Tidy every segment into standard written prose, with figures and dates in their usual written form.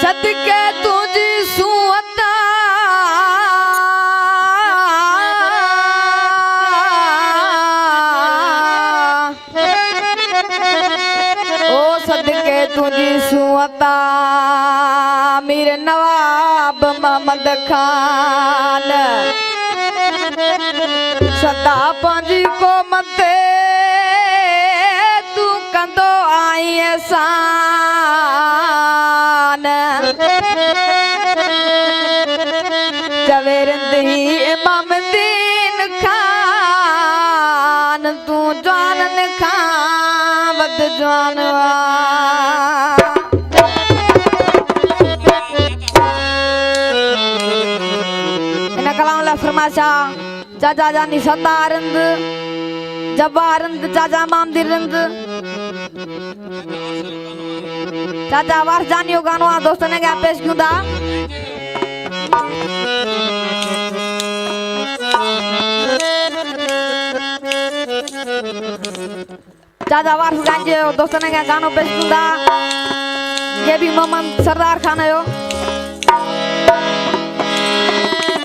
सदके तुझी सुअता ओ सदके तुझी सुअता मीर नवाब मोहम्मद खान सदा पंजी को मते तू कंदो आई एहसान जवेरंदी इमाम दीन खान तू जानन खान बद जानवा इन कलाम फरमाशा चाचा जानी सतारंद जबारंद चाचा मामदिरंद चाचा वार जानियो गानो आ दोस्तों ने क्या पेश क्यों था चाचा वार गांजे दोस्तों ने क्या गानो पेश क्यों था ये भी मोहम्मद सरदार खान है यो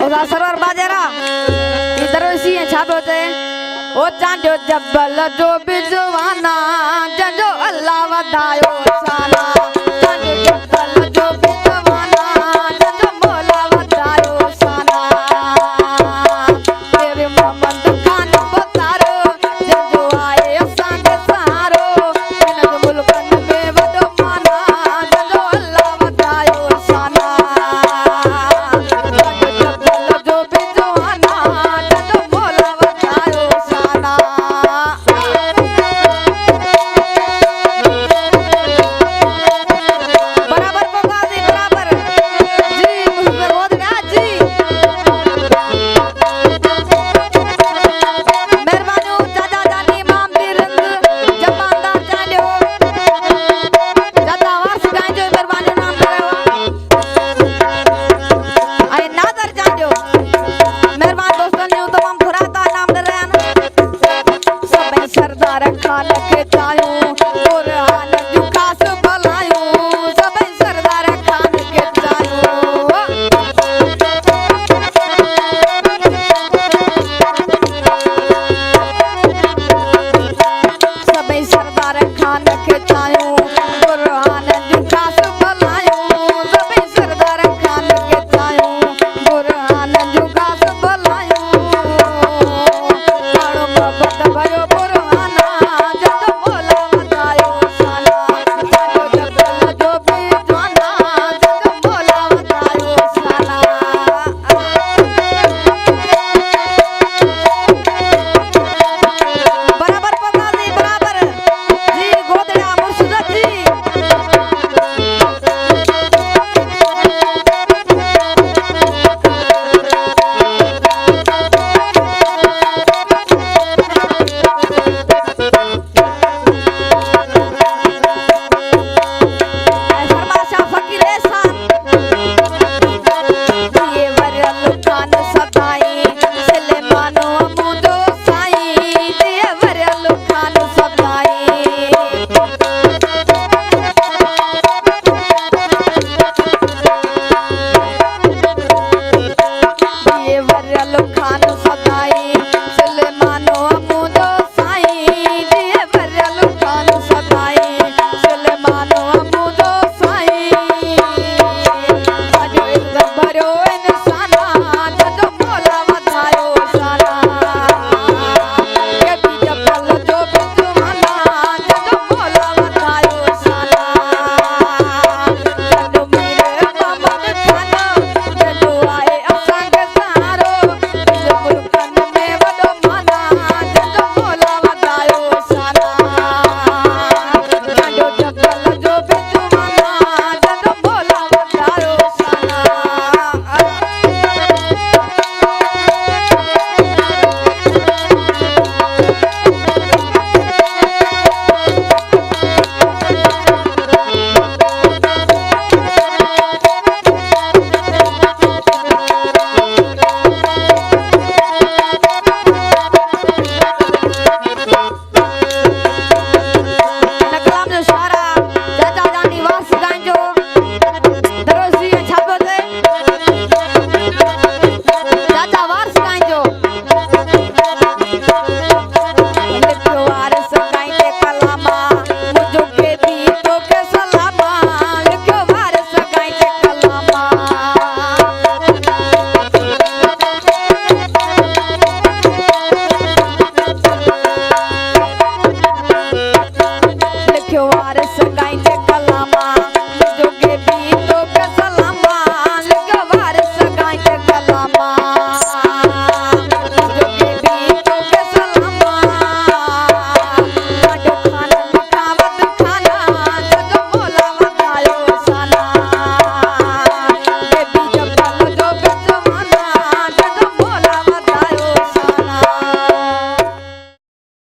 ओसा सरवर बाजेरा इधर इसी है छाप होते ओ चांदो जब्बल जो बिजवाना जंजो अल्लाह वदायो साना चांदो जब्बल